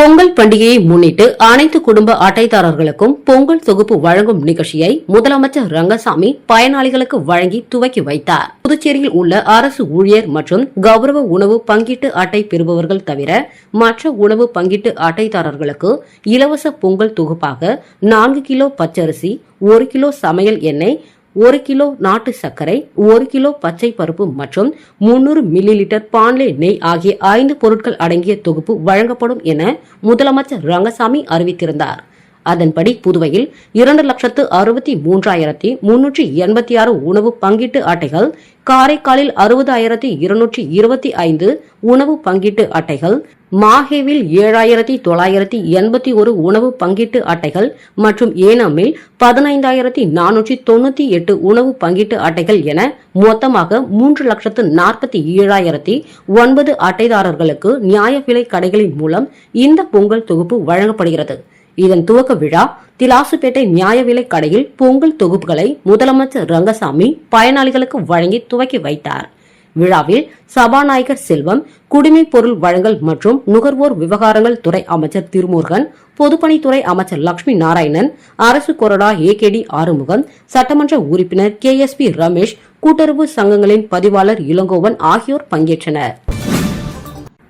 பொங்கல் பண்டிகையை முன்னிட்டு அனைத்து குடும்ப அட்டைதாரர்களுக்கும் பொங்கல் தொகுப்பு வழங்கும் நிகழ்ச்சியை முதலமைச்சர் ரங்கசாமி பயனாளிகளுக்கு வழங்கி துவக்கி வைத்தார். புதுச்சேரியில் உள்ள அரசு ஊழியர் மற்றும் கௌரவ உணவு பங்கீட்டு அட்டை பெறுபவர்கள் தவிர மற்ற உணவு பங்கீட்டு அட்டைதாரர்களுக்கு இலவச பொங்கல் தொகுப்பாக 4 கிலோ பச்சரிசி, 1 கிலோ சமையல் எண்ணெய், 1 கிலோ நாட்டு சர்க்கரை, 1 கிலோ பச்சை பருப்பு மற்றும் 300 மில்லி லிட்டர் பான்லே நெய் ஆகிய 5 பொருட்கள் அடங்கிய தொகுப்பு வழங்கப்படும் என முதலமைச்சர் ரங்கசாமி அறிவித்திருந்தார். அதன்படி புதுவையில் 2,63,386 உணவு பங்கீட்டு அட்டைகள், காரைக்காலில் 60,225 உணவு பங்கீட்டு அட்டைகள், மாஹேவில் 7,981 உணவு பங்கீட்டு அட்டைகள் மற்றும் ஏனாமில் 15,498 உணவு பங்கீட்டு அட்டைகள் என மொத்தமாக 3,47,009 அட்டைதாரர்களுக்கு நியாய விலை கடைகளின் மூலம் இந்த பொங்கல் தொகுப்பு வழங்கப்படுகிறது. இதன் துவக்க விழா திலாசுப்பேட்டை நியாய விலை கடையில் பொங்கல் தொகுப்புகளை முதலமைச்சர் ரங்கசாமி பயனாளிகளுக்கு வழங்கி துவக்கி வைத்தார். விழாவில் சபாநாயகர் செல்வம், குடிமைப் பொருள் வழங்கல் மற்றும் நுகர்வோர் விவகாரங்கள் துறை அமைச்சர் திருமுருகன், பொதுப்பணித்துறை அமைச்சர் லட்சுமி நாராயணன், அரசு கொறடா AKD ஆறுமுகம், சட்டமன்ற உறுப்பினர் KSP ரமேஷ், கூட்டுறவு சங்கங்களின் பதிவாளர் இளங்கோவன் ஆகியோர் பங்கேற்றனர்.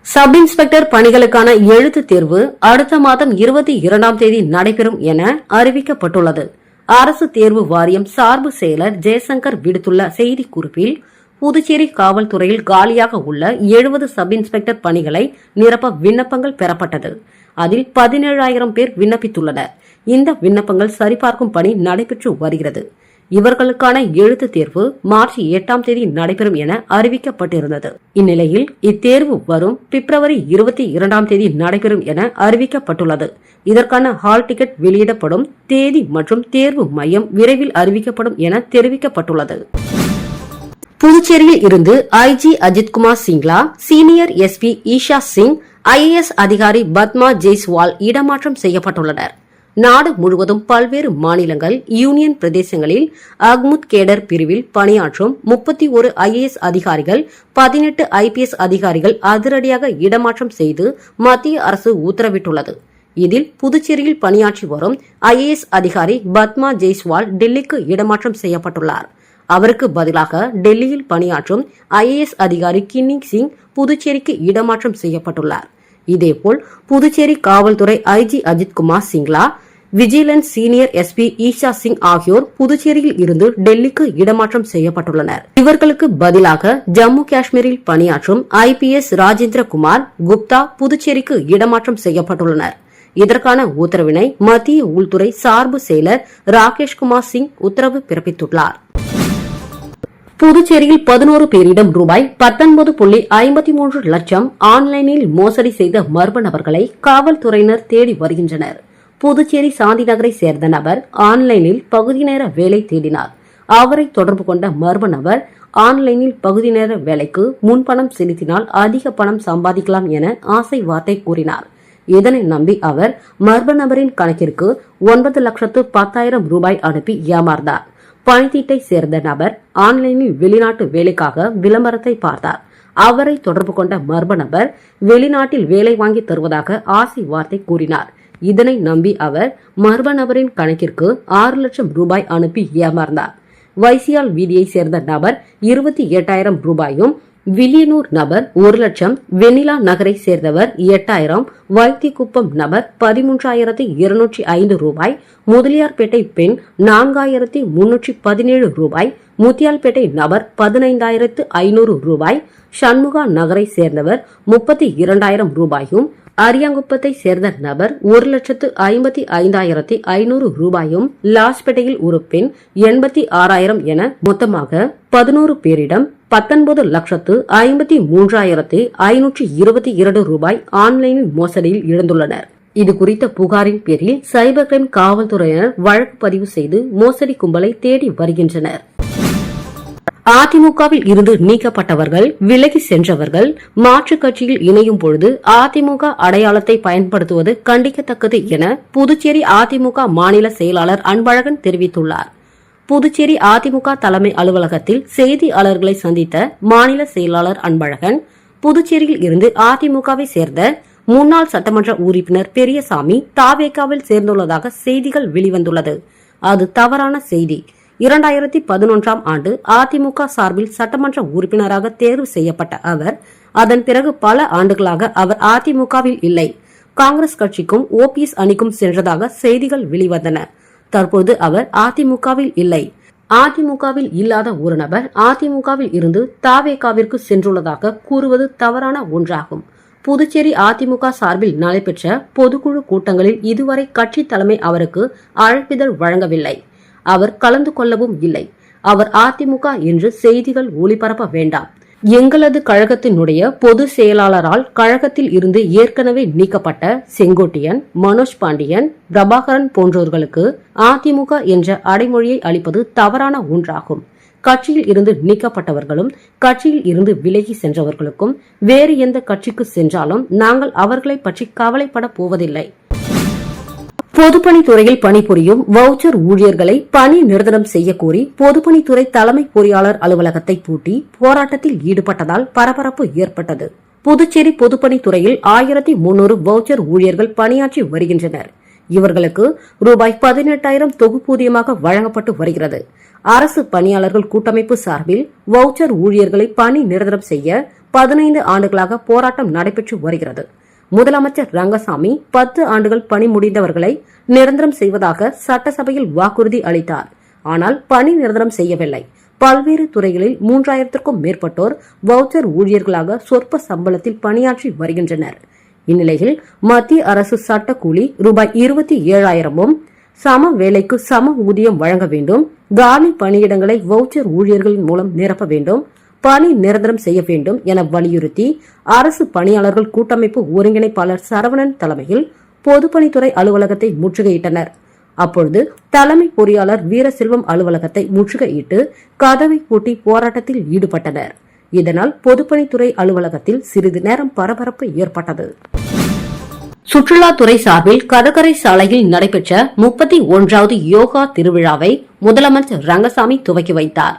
சப் இன்ஸ்பெக்டர் பணிகளுக்கான எழுத்து தேர்வு அடுத்த மாதம் 22ஆம் தேதி நடைபெறும் என அறிவிக்கப்பட்டுள்ளது. அரசு தேர்வு வாரியம் சார்பு செயலர் ஜெயசங்கர் விடுத்துள்ள செய்திக்குறிப்பில், புதுச்சேரி காவல்துறையில் காலியாக உள்ள 70 சப் இன்ஸ்பெக்டர் பணிகளை நிரப்ப விண்ணப்பங்கள் பெறப்பட்டது. அதில் 17,000 பேர் விண்ணப்பித்துள்ளனர். இந்த விண்ணப்பங்கள் சரிபார்க்கும் பணி நடைபெற்று வருகிறது. இவர்களுக்கான எழுத்து தேர்வு மார்ச் 8ஆம் தேதி நடைபெறும் என அறிவிக்கப்பட்டிருந்தது. இந்நிலையில் இத்தேர்வு வரும் பிப்ரவரி 22ஆம் தேதி நடைபெறும் என அறிவிக்கப்பட்டுள்ளது. இதற்கான ஹால் டிக்கெட் வெளியிடப்படும் தேதி மற்றும் தேர்வு மையம் விரைவில் அறிவிக்கப்படும் என தெரிவிக்கப்பட்டுள்ளது. புதுச்சேரியில் இருந்து IG Ajithkumar Singla, senior SP Isha Singh, IAS அதிகாரி பத்மா ஜெய்ஸ்வால் இடமாற்றம் செய்யப்பட்டுள்ளனர். நாடு முழுவதும் பல்வேறு மாநிலங்கள், யூனியன் பிரதேசங்களில் அக்முத் கேடர் பிரிவில் பணியாற்றும் 31 IAS அதிகாரிகள், 18 IPS அதிகாரிகள் அதிரடியாக இடமாற்றம் செய்து மத்திய அரசு உத்தரவிட்டுள்ளது. இதில் புதுச்சேரியில் பணியாற்றி வரும் IAS அதிகாரி பத்மா ஜெய்ஸ்வால் டெல்லிக்கு இடமாற்றம் செய்யப்பட்டுள்ளார். அவருக்கு பதிலாக டெல்லியில் பணியாற்றும் IAS அதிகாரி கின்னி சிங் புதுச்சேரிக்கு இடமாற்றம் செய்யப்பட்டுள்ளார். இதேபோல் புதுச்சேரி காவல்துறை IG Ajithkumar Singla, vigilance senior SP Isha Singh ஆகியோர் புதுச்சேரியில் இருந்து டெல்லிக்கு இடமாற்றம் செய்யப்பட்டுள்ளனர். இவர்களுக்கு பதிலாக ஜம்மு காஷ்மீரில் பணியாற்றும் IPS ராஜேந்திர குமார் குப்தா புதுச்சேரிக்கு இடமாற்றம் செய்யப்பட்டுள்ளனர். இதற்கான உத்தரவினை மத்திய உள்துறை சார்பு செயலர் ராகேஷ்குமார் சிங் உத்தரவு பிறப்பித்துள்ளார். புதுச்சேரியில் 11 பேரிடம் ரூபாய் 19.53 லட்சம் ஆன்லைனில் மோசடி செய்த மர்ம நபர்களை காவல்துறையினர் தேடி வருகின்றனர். புதுச்சேரி சாந்தி நகரை சேர்ந்த நபர் ஆன்லைனில் பகுதி நேர வேலை தேடினார். அவரை தொடர்பு கொண்ட மர்ம நபர் ஆன்லைனில் பகுதி நேர வேலைக்கு முன்பணம் செலுத்தினால் அதிக பணம் சம்பாதிக்கலாம் என ஆசை வார்த்தை கூறினார். இதனை நம்பி அவர் மர்ம நபரின் கணக்கிற்கு 9,10,000 ரூபாய் அனுப்பி ஏமாந்தார். பணித்தீட்டை சேர்ந்த நபர் ஆன்லைனில் வெளிநாட்டு வேலைக்காக விளம்பரத்தை பார்த்தார். அவரை தொடர்பு கொண்ட மர்ம நபர் வெளிநாட்டில் வேலை வாங்கி தருவதாக ஆசை வார்த்தை கூறினார். இதனை நம்பி அவர் மர்ம நபரின் கணக்கிற்கு 6 லட்சம் ரூபாய் அனுப்பி ஏமாந்தார். வைசியால் வீதியை சேர்ந்த நபர் 28,000 ரூபாயும், வில்லியனூர் நபர் 1 லட்சம், வெண்ணிலா நகரை சேர்ந்தவர் 8,000, வைத்திக்குப்பம் நபர் 13,205 ரூபாய், முதலியார்பேட்டை பெண் 4,317 ரூபாய், முத்தியால்பேட்டை நபர் 15,500 ரூபாய், சண்முகா நகரை சேர்ந்தவர் 32,000 ரூபாயும், அரியாங்குப்பத்தை சேர்ந்த நபர் 1,55,500 ரூபாயும், லாஸ்பேட்டையில் ஒரு பெண் 86,000 என மொத்தமாக 11 பேரிடம் 19,53,522 ரூபாய் ஆன்லைனில் மோசடியில் இழந்துள்ளனர். இதுகுறித்த புகாரின் பேரில் சைபர் கிரைம் காவல்துறையினர் வழக்கு பதிவு செய்து மோசடி கும்பலை தேடி வருகின்றனர். அதிமுகவில் இருந்து நீக்கப்பட்டவர்கள், விலகி சென்றவர்கள் மாற்றுக் கட்சியில் இணையும் பொழுது அதிமுக அடையாளத்தை பயன்படுத்துவது கண்டிக்கத்தக்கது என புதுச்சேரி அதிமுக மாநில செயலாளர் அன்பழகன் தெரிவித்துள்ளார். புதுச்சேரி அதிமுக தலைமை அலுவலகத்தில் செய்தியாளர்களை சந்தித்த மாநில செயலாளர் அன்பழகன், புதுச்சேரியில் இருந்து அதிமுகவை சேர்ந்த முன்னாள் சட்டமன்ற உறுப்பினர் பெரியசாமி தாவேகாவில் சேர்ந்துள்ளதாக செய்திகள் வெளிவந்துள்ளது. அது தவறான செய்தி. 2011ஆம் ஆண்டு அதிமுக சார்பில் சட்டமன்ற உறுப்பினராக தேர்வு செய்யப்பட்ட அவர் அதன் பிறகு பல ஆண்டுகளாக அவர் அதிமுகவில் இல்லை. காங்கிரஸ் கட்சிக்கும் ஓபிஎஸ் அணிக்கும் சென்றதாக செய்திகள் வெளிவந்தன. தற்போது அவர் அதிமுகவில் இல்லை. அதிமுகவில் இல்லாத ஒரு நபர் அதிமுகவில் இருந்து தாவேகாவிற்கு சென்றுள்ளதாக கூறுவது தவறான ஒன்றாகும். புதுச்சேரி அதிமுக சார்பில் நடைபெற்ற பொதுக்குழு கூட்டங்களில் இதுவரை கட்சி தலைமை அவருக்கு அழைப்பிதழ் வழங்கவில்லை. அவர் கலந்து கொள்ளவும் இல்லை. அவர் அதிமுக என்று செய்திகள் ஒளிபரப்ப வேண்டாம். எங்களது கழகத்தினுடைய பொதுச் செயலாளரால் கழகத்தில் இருந்து ஏற்கனவே நீக்கப்பட்ட செங்கோட்டையன், மனோஜ் பாண்டியன், பிரபாகரன் போன்றோர்களுக்கு அதிமுக என்ற அடைமொழியை அளிப்பது தவறான ஒன்றாகும். கட்சியில் இருந்து நீக்கப்பட்டவர்களும் கட்சியில் இருந்து விலகி சென்றவர்களுக்கும் வேறு எந்த கட்சிக்கு சென்றாலும் நாங்கள் அவர்களை பற்றி கவலைப்பட போவதில்லை. பொதுப்பணித்துறையில் பணிபுரியும் வவுச்சர் ஊழியர்களை பணி நிரந்தரம் செய்யக்கோரி பொதுப்பணித்துறை தலைமை பொறியாளர் அலுவலகத்தை பூட்டி போராட்டத்தில் ஈடுபட்டதால் பரபரப்பு ஏற்பட்டது. புதுச்சேரி பொதுப்பணித்துறையில் 1300 வவுச்சர் ஊழியர்கள் பணியாற்றி வருகின்றனர். இவர்களுக்கு ரூபாய் 18,000 தொகுப்பூதியமாக வழங்கப்பட்டு வருகிறது. அரசு பணியாளர்கள் கூட்டமைப்பு சார்பில் வவுச்சர் ஊழியர்களை பணி நிரந்தரம் செய்ய 15 ஆண்டுகளாக போராட்டம் நடைபெற்று வருகிறது. முதலமைச்சர் ரங்கசாமி 10 ஆண்டுகள் பணி முடிந்தவர்களை நிரந்தரம் செய்வதாக சட்டசபையில் வாக்குறுதி அளித்தார். ஆனால் பணி நிரந்தரம் செய்யவில்லை. பல்வேறு துறைகளில் 3000க்கும் மேற்பட்டோர் வவுச்சர் ஊழியர்களாக சொற்ப சம்பளத்தில் பணியாற்றி வருகின்றனர். இந்நிலையில் மத்திய அரசு சட்டக்கூலி ரூபாய் 27,000ம் சம வேலைக்கு சம ஊதியம் வழங்க வேண்டும். காலி பணியிடங்களை வவுச்சர் ஊழியர்களின் மூலம் நிரப்ப வேண்டும். பணி நிரந்தரம் செய்ய வேண்டும் என வலியுறுத்தி அரசு பணியாளர்கள் கூட்டமைப்பு ஒருங்கிணைப்பாளர் சரவணன் தலைமையில் பொதுப்பணித்துறை அலுவலகத்தை முற்றுகையிட்டனர். அப்பொழுது தலைமை பொறியாளர் வீரசெல்வம் அலுவலகத்தை முற்றுகையிட்டு கதவை பூட்டி போராட்டத்தில் ஈடுபட்டனர். இதனால் பொதுப்பணித்துறை அலுவலகத்தில் சிறிது நேரம் பரபரப்பு ஏற்பட்டது. சுற்றுலாத்துறை சார்பில் கடற்கரை சாலையில் நடைபெற்ற 31வது யோகா திருவிழாவை முதலமைச்சர் ரங்கசாமி துவக்கி வைத்தார்.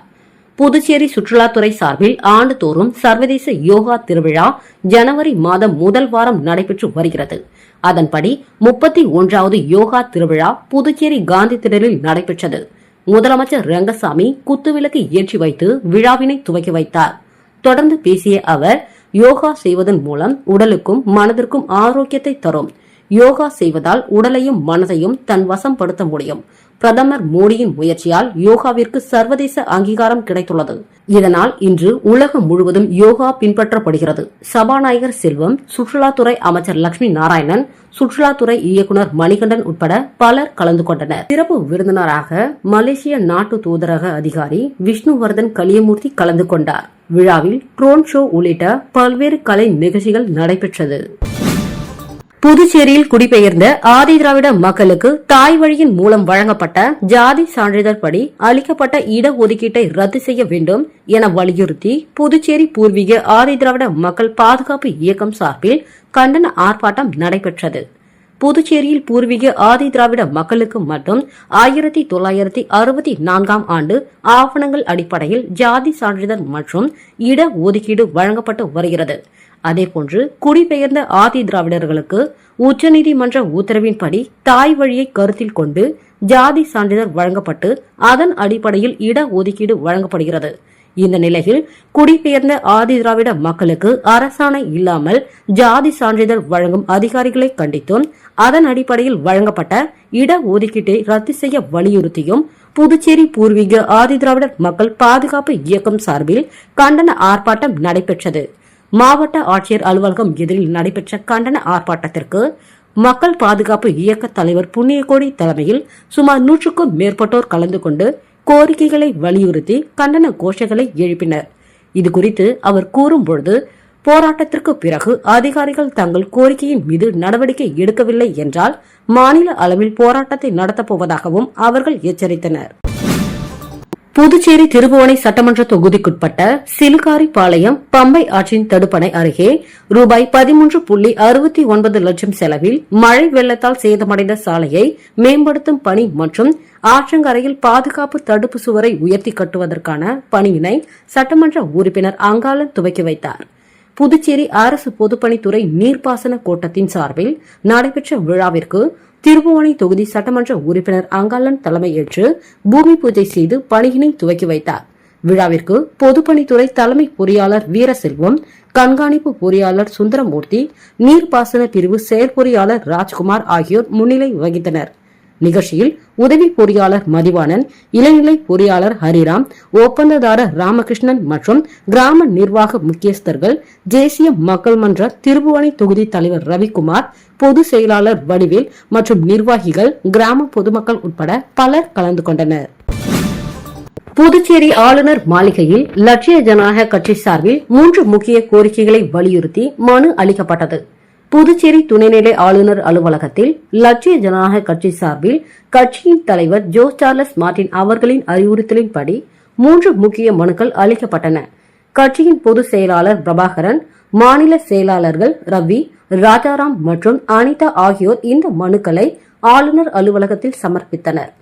புதுச்சேரி சுற்றுலாத்துறை சார்பில் ஆண்டுதோறும் சர்வதேச யோகா திருவிழா ஜனவரி மாதம் முதல் வாரம் நடைபெற்று வருகிறது. அதன்படி 31வது யோகா திருவிழா புதுச்சேரி காந்தி திடலில் நடைபெற்றது. முதலமைச்சர் ரங்கசாமி குத்துவிளக்கு ஏற்றி வைத்து விழாவினை துவக்கி வைத்தார். தொடர்ந்து பேசிய அவர், யோகா செய்வதன் மூலம் உடலுக்கும் மனதிற்கும் ஆரோக்கியத்தை தரும். யோகா செய்வதால் உடலையும் மனதையும் தன் வசம் படுத்த முடியும். பிரதமர் மோடியின் முயற்சியால் யோகாவிற்கு சர்வதேச அங்கீகாரம் கிடைத்துள்ளது. இதனால் இன்று உலகம் முழுவதும் யோகா பின்பற்றப்படுகிறது. சபாநாயகர் செல்வம், சுற்றுலாத்துறை அமைச்சர் லட்சுமி நாராயணன், சுற்றுலாத்துறை இயக்குநர் மணிகண்டன் உட்பட பலர் கலந்து கொண்டனர். சிறப்பு விருந்தினராக மலேசிய நாட்டு தூதரக அதிகாரி விஷ்ணுவர்தன் கலியமூர்த்தி கலந்து கொண்டார். விழாவில் ட்ரோன் ஷோ உள்ளிட்ட பல்வேறு கலை நிகழ்ச்சிகள் நடைபெற்றது. புதுச்சேரியில் குடிபெயர்ந்த ஆதி திராவிட மக்களுக்கு தாய் வழியின் மூலம் வழங்கப்பட்ட ஜாதி சான்றிதழ் படி அளிக்கப்பட்ட இடஒதுக்கீட்டை ரத்து செய்ய வேண்டும் என வலியுறுத்தி புதுச்சேரி பூர்வீக ஆதி திராவிட மக்கள் பாதுகாப்பு இயக்கம் சார்பில் கண்டன ஆர்ப்பாட்டம் நடைபெற்றது. புதுச்சேரியில் பூர்வீக ஆதி திராவிட மக்களுக்கு மட்டும் 1964ஆம் ஆண்டு ஆவணங்கள் அடிப்படையில் ஜாதி சான்றிதழ் மற்றும் இட ஒதுக்கீடு வழங்கப்பட்டு வருகிறது. அதேபோன்று குடிபெயர்ந்த ஆதி திராவிடர்களுக்கு உச்சநீதிமன்ற உத்தரவின்படி தாய் வழியை கருத்தில் கொண்டு ஜாதி சான்றிதழ் வழங்கப்பட்டு அதன் அடிப்படையில் இட ஒதுக்கீடு வழங்கப்படுகிறது. இந்த நிலையில் குடிபெயர்ந்த ஆதி திராவிட மக்களுக்கு அரசாணை இல்லாமல் ஜாதி சான்றிதழ் வழங்கும் அதிகாரிகளை கண்டித்தும் அதன் அடிப்படையில் வழங்கப்பட்ட இட ஒதுக்கீட்டை ரத்து செய்ய வலியுறுத்தியும் புதுச்சேரி பூர்வீக ஆதி திராவிடர் மக்கள் பாதுகாப்பு இயக்கம் சார்பில் கண்டன ஆர்ப்பாட்டம் நடைபெற்றது. மாவட்ட ஆட்சியர் அலுவலகம் எதிரில் நடைபெற்ற கண்டன ஆர்ப்பாட்டத்திற்கு மக்கள் பாதுகாப்பு இயக்க தலைவர் புண்ணியகோடி தலைமையில் சுமார் 100க்கும் மேற்பட்டோர் கலந்து கொண்டு கோரிக்கைகளை வலியுறுத்தி கண்டன கோஷங்களை எழுப்பினர். இதுகுறித்து அவர் கூறும்பொழுது, போராட்டத்திற்கு பிறகு அதிகாரிகள் தங்கள் கோரிக்கையின் மீது நடவடிக்கை எடுக்கவில்லை என்றால் மாநில அளவில் போராட்டத்தை நடத்தப்போவதாகவும் அவர்கள் எச்சரித்தனர். புதுச்சேரி திருபுவனை சட்டமன்ற தொகுதிக்குட்பட்ட சிலுகாரிபாளையம் பம்பை ஆற்றின் தடுப்பணை அருகே ரூபாய் 13.69 லட்சம் செலவில் மழை வெள்ளத்தால் சேதமடைந்த சாலையை மேம்படுத்தும் பணி மற்றும் ஆற்றங்கரையில் பாதுகாப்பு தடுப்பு சுவரை உயர்த்தி கட்டுவதற்கான பணியினை சட்டமன்ற உறுப்பினர் அங்காளன் துவக்கி வைத்தார். புதுச்சேரி அரசு பொதுப்பணித்துறை நீர்ப்பாசன கோட்டத்தின் சார்பில் நடைபெற்ற விழாவிற்கு திருபுவனை தொகுதி சட்டமன்ற உறுப்பினர் அங்காளன் தலைமையேற்று பூமி பூஜை செய்து பணியினை துவக்கி வைத்தார். விழாவிற்கு பொதுப்பணித்துறை தலைமை பொறியாளர் வீரசெல்வம், கண்காணிப்பு பொறியாளர் சுந்தரமூர்த்தி, நீர்ப்பாசன பிரிவு செயற்பொறியாளர் ராஜ்குமார் ஆகியோர் முன்னிலை வகித்தனர். நிகழ்ச்சியில் உதவி பொறியாளர் மதிவாணன், இளநிலை பொறியாளர் ஹரிராம், ஒப்பந்ததாரர் ராமகிருஷ்ணன் மற்றும் கிராம நிர்வாக முக்கியஸ்தர்கள், தேசிய மக்கள் மன்ற திருபுவனை தொகுதி தலைவர் ரவிக்குமார், பொதுச் செயலாளர் வடிவேல் மற்றும் நிர்வாகிகள், கிராம பொதுமக்கள் உட்பட பலர் கலந்து கொண்டனர். புதுச்சேரி ஆளுநர் மாளிகையில் லட்சிய ஜனநாயக கட்சி சார்பில் 3 முக்கிய கோரிக்கைகளை வலியுறுத்தி மனு அளிக்கப்பட்டது. புதுச்சேரி துணைநிலை ஆளுநர் அலுவலகத்தில் லட்சிய ஜனநாயக கட்சி சார்பில் கட்சியின் தலைவர் ஜோஸ் சார்லஸ் மார்டின் அவர்களின் அறிவுறுத்தலின்படி 3 முக்கிய மனுக்கள் அளிக்கப்பட்டன. கட்சியின் பொதுச் செயலாளர் பிரபாகரன், மாநில செயலாளர்கள் ரவி, ராஜாராம் மற்றும் அனிதா ஆகியோர் இந்த மனுக்களை ஆளுநர் அலுவலகத்தில் சமர்ப்பித்தனர்.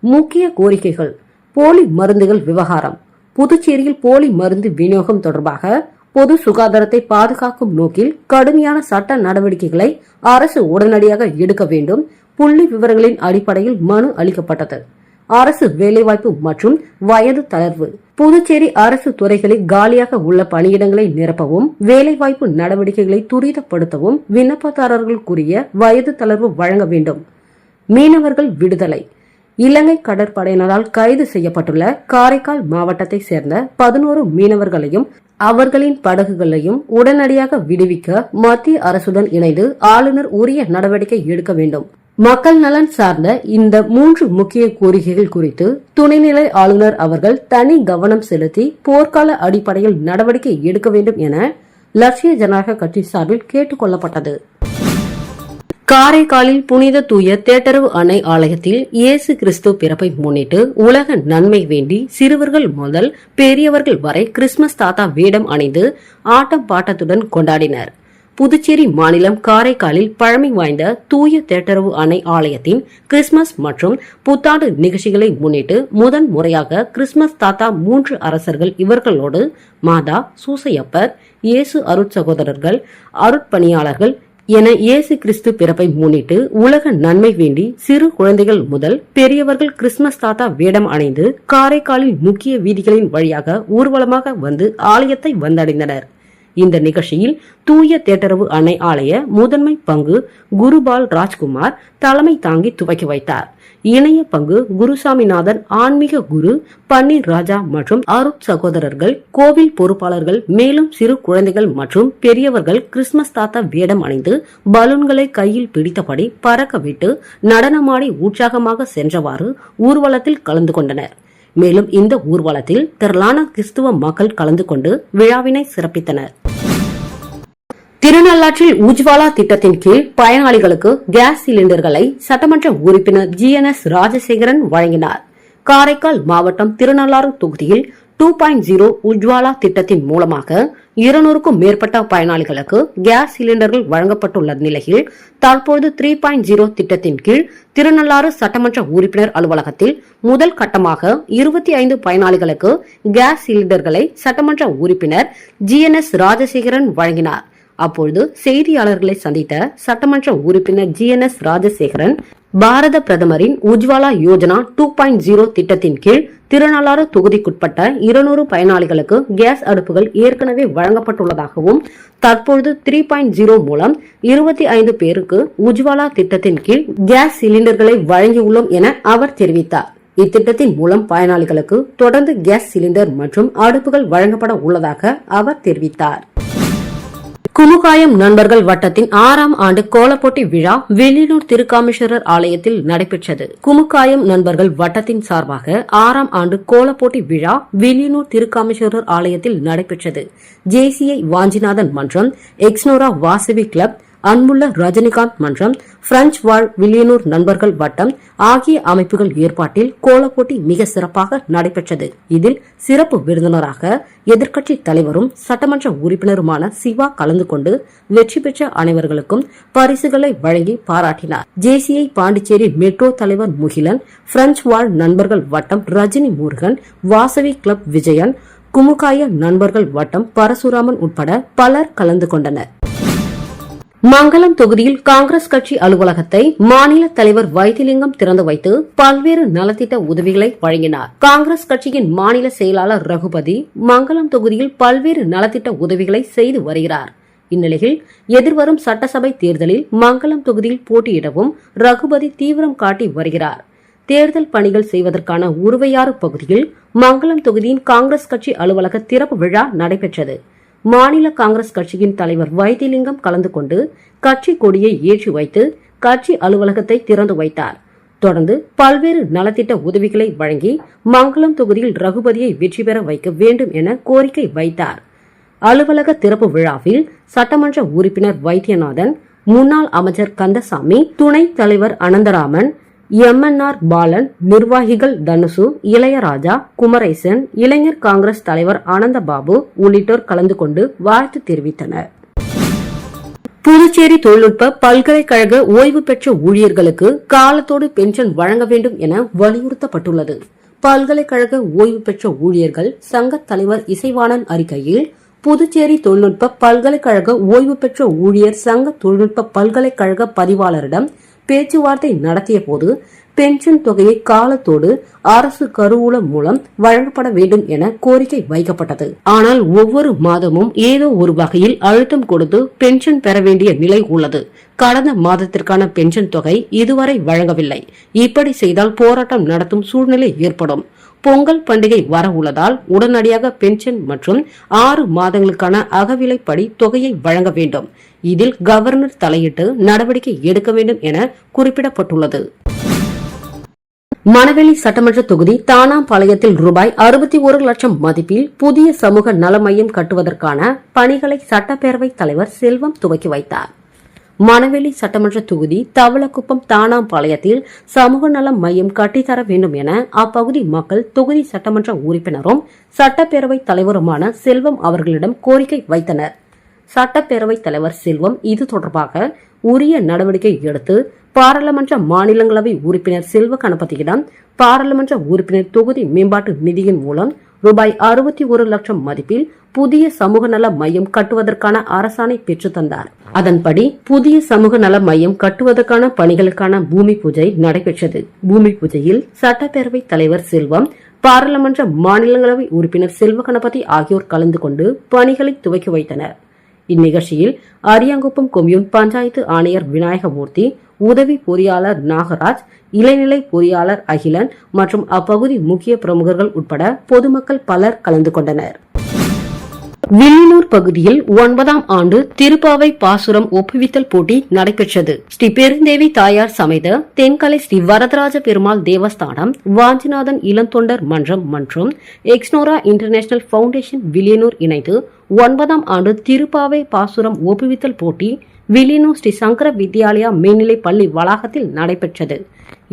முக்கிய கோரிக்கைகள்: போலி மருந்துகள் விவகாரம். புதுச்சேரியில் போலி மருந்து விநியோகம் தொடர்பாக பொது சுகாதாரத்தை பாதுகாக்கும் நோக்கில் கடுமையான சட்ட நடவடிக்கைகளை அரசு உடனடியாக எடுக்க வேண்டும். புள்ளி விவரங்களின் அடிப்படையில் மனு அளிக்கப்பட்டது. அரசு வேலைவாய்ப்பு மற்றும் வயது தளர்வு. புதுச்சேரி அரசு துறைகளில் காலியாக உள்ள பணியிடங்களை நிரப்பவும், வேலைவாய்ப்பு நடவடிக்கைகளை துரிதப்படுத்தவும் விண்ணப்பதாரர்களுக்குரிய வயது தளர்வு வழங்க வேண்டும். மீனவர்கள் விடுதலை. இலங்கை கடற்படையினரால் கைது செய்யப்பட்டுள்ள காரைக்கால் மாவட்டத்தை சேர்ந்த 11 மீனவர்களையும் அவர்களின் படகுகளையும் உடனடியாக விடுவிக்க மத்திய அரசுடன் இணைந்து ஆளுநர் உரிய நடவடிக்கை எடுக்க வேண்டும். மக்கள் நலன் சார்ந்த இந்த 3 முக்கிய கோரிக்கைகள் குறித்து துணைநிலை ஆளுநர் அவர்கள் தனி கவனம் செலுத்தி போர்க்கால அடிப்படையில் நடவடிக்கை எடுக்க வேண்டும் என லட்சிய ஜனநாயக கட்சி சார்பில் கேட்டுக் கொள்ளப்பட்டது. காரைக்காலில் புனித தூய தேட்டரவு அன்னை ஆலயத்தில் இயேசு கிறிஸ்து பிறப்பை முன்னிட்டு உலக நன்மை வேண்டி சிறுவர்கள் முதல் பெரியவர்கள் வரை கிறிஸ்துமஸ் தாத்தா வேடம் அணிந்து ஆட்டம் பாட்டத்துடன் கொண்டாடினர். புதுச்சேரி மாநிலம் காரைக்காலில் பழமை வாய்ந்த தூய தேட்டரவு அன்னை ஆலயத்தின் கிறிஸ்துமஸ் மற்றும் புத்தாண்டு நிகழ்ச்சிகளை முன்னிட்டு முதன் முறையாக கிறிஸ்துமஸ் தாத்தா 3 அரசர்கள் இவர்களோடு மாதா, சூசையப்பர், இயேசு அருட்சகோதரர்கள், அருட்பணியாளர்கள் என இயேசு கிறிஸ்து பிறப்பை முன்னிட்டு உலக நன்மை வேண்டி சிறு குழந்தைகள் முதல் பெரியவர்கள் கிறிஸ்துமஸ் தாத்தா வேடம் அணிந்து காரைக்காலில் முக்கிய வீதிகளின் வழியாக ஊர்வலமாக வந்து ஆலயத்தை வந்தடைந்தனர். இந்த நிகழ்ச்சியில் தூய தேட்டரவு அன்னை ஆலய முதன்மை பங்கு குருபால் ராஜ்குமார் தலைமை தாங்கி துவக்கி வைத்தார். இணைய பங்கு குருசாமிநாதன், ஆன்மீக குரு பன்னீர் ராஜா மற்றும் அருட் சகோதரர்கள், கோவில் பொறுப்பாளர்கள், மேலும் சிறு குழந்தைகள் மற்றும் பெரியவர்கள் கிறிஸ்துமஸ் தாத்தா வேடம் அணிந்து பலூன்களை கையில் பிடித்தபடி பறக்க விட்டு நடனமாடி உற்சாகமாக சென்றவாறு ஊர்வலத்தில் கலந்து கொண்டனர். மேலும் இந்த ஊர்வலத்தில் திரளான கிறிஸ்துவ மக்கள் கலந்து கொண்டு விழாவினை சிறப்பித்தனர். திருநள்ளாற்றில் உஜ்வாலா திட்டத்தின் கீழ் பயனாளிகளுக்கு கேஸ் சிலிண்டர்களை சட்டமன்ற உறுப்பினர் GNS ராஜசேகரன் வழங்கினார். காரைக்கால் மாவட்டம் திருநள்ளாறு தொகுதியில் 2.0 உஜ்வாலா திட்டத்தின் மூலமாக 200க்கும் மேற்பட்ட பயனாளிகளுக்கு கேஸ் சிலிண்டர்கள் வழங்கப்பட்டுள்ள நிலையில் தற்போது 3.0 திட்டத்தின் கீழ் திருநள்ளாறு சட்டமன்ற உறுப்பினர் அலுவலகத்தில் முதல் கட்டமாக 25 பயனாளிகளுக்கு கேஸ் சிலிண்டர்களை சட்டமன்ற உறுப்பினர் GNS ராஜசேகரன் வழங்கினார். அப்பொழுது செய்தியாளர்களை சந்தித்த சட்டமன்ற உறுப்பினர் GNS ராஜசேகரன், பாரத பிரதமரின் உஜ்வாலா யோஜனா 2.0 திட்டத்தின் கீழ் திருநள்ளாறு தொகுதிக்குட்பட்ட 200 பயனாளிகளுக்கு கேஸ் அடுப்புகள் ஏற்கனவே வழங்கப்பட்டுள்ளதாகவும் தற்பொழுது 3.0 மூலம் 25 பேருக்கு உஜ்வாலா திட்டத்தின் கீழ் கேஸ் சிலிண்டர்களை வழங்கியுள்ளோம் என அவர் தெரிவித்தார். இத்திட்டத்தின் மூலம் பயனாளிகளுக்கு தொடர்ந்து கேஸ் சிலிண்டர் மற்றும் அடுப்புகள் வழங்கப்பட உள்ளதாக அவர் தெரிவித்தார். குமுகாயம் நண்பர்கள் வட்டத்தின் 6ஆம் ஆண்டு கோலப்போட்டி விழா வில்லியனூர் திருக்காமேஸ்வரர் ஆலயத்தில் நடைபெற்றது. குமுகாயம் நண்பர்கள் வட்டத்தின் சார்பாக 6ஆம் ஆண்டு கோலப்போட்டி விழா வில்லியனூர் திருக்காமேஸ்வரர் ஆலயத்தில் நடைபெற்றது. JCI வாஞ்சிநாதன் மன்றம், எக்ஸ்னோரா வாசவி கிளப், அன்புள்ள ரஜினிகாந்த் மன்றம், பிரெஞ்ச் வாழ் வில்லியனூர் நண்பர்கள் வட்டம் ஆகிய அமைப்புகள் ஏற்பாட்டில் கோலப்போட்டி மிக சிறப்பாக நடைபெற்றது. இதில் சிறப்பு விருந்தினராக எதிர்க்கட்சி தலைவரும் சட்டமன்ற உறுப்பினருமான சிவா கலந்து கொண்டு வெற்றி பெற்ற அனைவர்களுக்கும் பரிசுகளை வழங்கி பாராட்டினார். JCI பாண்டிச்சேரி மெட்ரோ தலைவர் முகிலன், பிரெஞ்ச் வாழ் நண்பர்கள் வட்டம் ரஜினி முருகன், வாசவி கிளப் விஜயன், குமுகாய நண்பர்கள் வட்டம் பரசுராமன் உட்பட பலர் கலந்து கொண்டனர். மங்கலம் தொகுதியில் காங்கிரஸ் கட்சி அலுவலகத்தை மாநில தலைவர் வைத்திலிங்கம் திறந்து வைத்து பல்வேறு நலத்திட்ட உதவிகளை வழங்கினார். காங்கிரஸ் கட்சியின் மாநில செயலாளர் ரகுபதி மங்கலம் தொகுதியில் பல்வேறு நலத்திட்ட உதவிகளை செய்து வருகிறார். இந்நிலையில் எதிர்வரும் சட்டசபை தேர்தலில் மங்கலம் தொகுதியில் போட்டியிடவும் ரகுபதி தீவிரம் காட்டி வருகிறார். தேர்தல் பணிகள் செய்வதற்கான உருவையாறு பகுதியில் மங்கலம் தொகுதியின் காங்கிரஸ் கட்சி அலுவலக திறப்பு விழா நடைபெற்றது. மாநில காங்கிரஸ் கட்சியின் தலைவர் வைத்திலிங்கம் கலந்து கொண்டு கட்சி கொடியை ஏற்றி வைத்து கட்சி அலுவலகத்தை திறந்து வைத்தார். தொடர்ந்து பல்வேறு நலத்திட்ட உதவிகளை வழங்கி மங்கலம் தொகுதியில் ரகுபதியை வெற்றி பெற வைக்க வேண்டும் என கோரிக்கை வைத்தார். அலுவலக திறப்பு விழாவில் சட்டமன்ற உறுப்பினர் வைத்தியநாதன், முன்னாள் அமைச்சர் கந்தசாமி, துணைத் தலைவர் அனந்தராமன், எம்என்ஆர் பாலன், நிர்வாகிகள் தனுசு, இளையராஜா, குமரேசன், இளைஞர் காங்கிரஸ் தலைவர் ஆனந்தபாபு உள்ளிட்டோர் கலந்து கொண்டு வாழ்த்து தெரிவித்தனர். புதுச்சேரி தொழில்நுட்ப பல்கலைக்கழக ஓய்வு பெற்ற ஊழியர்களுக்கு காலத்தோடு பென்ஷன் வழங்க வேண்டும் என வலியுறுத்தப்பட்டுள்ளது. பல்கலைக்கழக ஓய்வு பெற்ற ஊழியர்கள் சங்க தலைவர் இசைவாணன் அறிக்கையில், புதுச்சேரி தொழில்நுட்ப பல்கலைக்கழக ஓய்வு பெற்ற ஊழியர் சங்க தொழில்நுட்ப பல்கலைக்கழக பதிவாளரிடம் பேச்சுவார்த்தை நடத்திய போது பென்ஷன் தொகையை காலத்தோடு அரசு கருவூலம் மூலம் வழங்கப்பட வேண்டும் என கோரிக்கை வைக்கப்பட்டது. ஆனால் ஒவ்வொரு மாதமும் ஏதோ ஒரு வகையில் அழுத்தம் கொடுத்து பென்ஷன் பெற வேண்டிய நிலை உள்ளது. கடந்த மாதத்திற்கான பென்ஷன் தொகை இதுவரை வழங்கவில்லை. இப்படி செய்தால் போராட்டம் நடத்தும் சூழ்நிலை ஏற்படும். பொங்கல் பண்டிகை வர உள்ளதால் உடனடியாக பென்ஷன் மற்றும் 6 மாதங்களுக்கான அகவிலைப்படி தொகையை வழங்க வேண்டும். இதில் கவர்னர் தலையிட்டு நடவடிக்கை எடுக்க வேண்டும் என குறிப்பிடப்பட்டுள்ளது. மணவெளி சட்டமன்ற தொகுதி தானாம்பாளையத்தில் ரூபாய் 61 லட்சம் மதிப்பில் புதிய சமூக நல மையம் கட்டுவதற்கான பணிகளை சட்டப்பேரவைத் தலைவர் செல்வம் துவக்கி வைத்தார். மணவெளி சட்டமன்ற தொகுதி தவளக்குப்பம் தானாம்பாளையத்தில் சமூக நல மையம் கட்டித்தர வேண்டும் என அப்பகுதி மக்கள் தொகுதி சட்டமன்ற உறுப்பினரும் சட்டப்பேரவைத் தலைவருமான செல்வம் அவர்களிடம் கோரிக்கை வைத்தனர். சட்டப்பேரவைத் தலைவர் செல்வம் இது தொடர்பாக உரிய நடவடிக்கை எடுத்து பாராளுமன்ற மாநிலங்களவை உறுப்பினர் செல்வ கணபதியிடம் பாராளுமன்ற உறுப்பினர் தொகுதி மேம்பாட்டு நிதியின் மூலம் ரூபாய் 61 லட்சம் மதிப்பில் புதிய சமூக நல மையம் கட்டுவதற்கான அரசாணை பெற்று தந்தார். அதன்படி புதிய சமூக நல மையம் கட்டுவதற்கான பணிகளுக்கான பூமி பூஜை நடைபெற்றது. பூமி பூஜையில் சட்டப்பேரவைத் தலைவர் செல்வம், பாராளுமன்ற மாநிலங்களவை உறுப்பினர் செல்வ கணபதி ஆகியோர் கலந்து கொண்டு பணிகளை துவக்கி வைத்தனர். இந்நிகழ்ச்சியில் அரியாங்குப்பம் கொம்யூன் பஞ்சாயத்து ஆணையர் விநாயகமூர்த்தி, உதவி பொறியாளர் நாகராஜ், இளநிலை பொறியாளர் அகிலன் மற்றும் அப்பகுதி முக்கிய பிரமுகர்கள் உட்பட பொதுமக்கள் பலர் கலந்து கொண்டனர். வில்லியனூர் பகுதியில் 9ஆம் ஆண்டு திருப்பாவை பாசுரம் ஒப்புவித்தல் போட்டி நடைபெற்றது. ஸ்ரீ பெருந்தேவி தாயார் சமேத தென்கலை ஸ்ரீ வரதராஜ பெருமாள் தேவஸ்தானம், வாஞ்சிநாதன் இளந்தொண்டர் மன்றம் மற்றும் எக்ஸ்னோரா இன்டர்நேஷனல் பவுண்டேஷன் வில்லியனூர் இணைந்து 9ஆம் ஆண்டு திருப்பாவை பாசுரம் ஒப்புவித்தல் போட்டி வில்லியனூர் ஸ்ரீ சங்கர வித்யாலயா மேல்நிலை பள்ளி வளாகத்தில் நடைபெற்றது.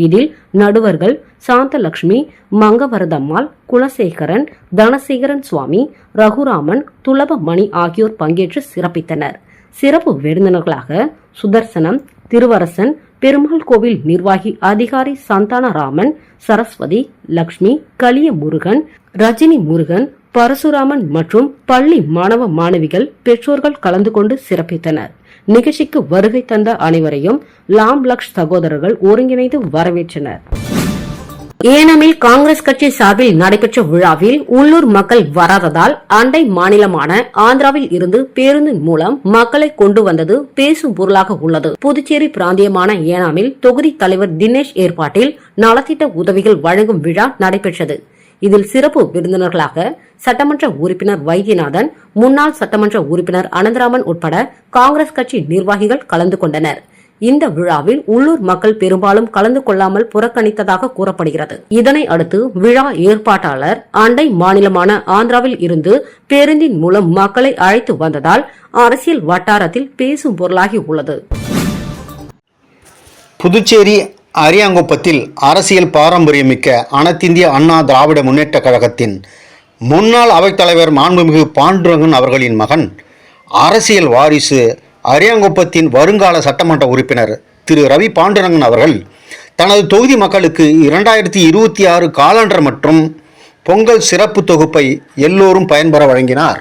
இதில் நடுவர்கள் சாந்தலட்சுமி, மங்கவரதம்மாள், குலசேகரன், தனசேகரன் சுவாமி, ரகுராமன், துலபமணி ஆகியோர் பங்கேற்று சிறப்பித்தனர். சிறப்பு விருந்தினர்களாக சுதர்சனம், திருவரசன், பெருமாள் கோவில் நிர்வாகி அதிகாரி சந்தானராமன், சரஸ்வதி, லட்சுமி, கலிய முருகன், ரஜினி முருகன், பரசுராமன் மற்றும் பள்ளி மாணவ மாணவிகள், பெற்றோர்கள் கலந்து கொண்டு சிறப்பித்தனர். நிகழ்ச்சிக்கு வருகை தந்த அனைவரையும் லாம் லக்ஷ் சகோதரர்கள் ஒருங்கிணைந்து வரவேற்றனர். ஏனமில் காங்கிரஸ் கட்சி சார்பில் நடைபெற்ற விழாவில் உள்ளூர் மக்கள் வராததால் அண்டை மாநிலமான ஆந்திராவில் இருந்து பேருந்தின் மூலம் மக்களை கொண்டு வந்தது பேசும் பொருளாக உள்ளது. புதுச்சேரி பிராந்தியமான ஏனாமில் தொகுதி தலைவர் தினேஷ் ஏற்பாட்டில் நலத்திட்ட உதவிகள் வழங்கும் விழா நடைபெற்றது. இதில் சிறப்பு விருந்தினர்களாக சட்டமன்ற உறுப்பினர் வைத்தியநாதன், முன்னாள் சட்டமன்ற உறுப்பினர் அனந்தராமன் உட்பட காங்கிரஸ் கட்சி நிர்வாகிகள் கலந்து கொண்டனர். இந்த விழாவில் உள்ளூர் மக்கள் பெரும்பாலும் கலந்து கொள்ளாமல் புறக்கணித்ததாக கூறப்படுகிறது. இதனை அடுத்து விழா ஏற்பாட்டாளர் அண்டை மாநிலமான ஆந்திராவில் இருந்து பேருந்தின் மூலம் மக்களை அழைத்து வந்ததால் அரசியல் வட்டாரத்தில் பேசும் பொருளாகி உள்ளது. புதுச்சேரி அரியாங்குப்பத்தில் அரசியல் பாரம்பரியமிக்க அனைத்திந்திய அண்ணா திராவிட முன்னேற்ற கழகத்தின் முன்னாள் அவைத்தலைவர் மாண்புமிகு பாண்டுரங்கன் அவர்களின் மகன், அரசியல் வாரிசு, அரியாங்குப்பத்தின் வருங்கால சட்டமன்ற உறுப்பினர் திரு ரவி பாண்டுரங்கன் அவர்கள் தனது தொகுதி மக்களுக்கு 2026 காலண்டர் மற்றும் பொங்கல் சிறப்பு தொகுப்பை எல்லோரும் பயன்பெற வழங்கினார்.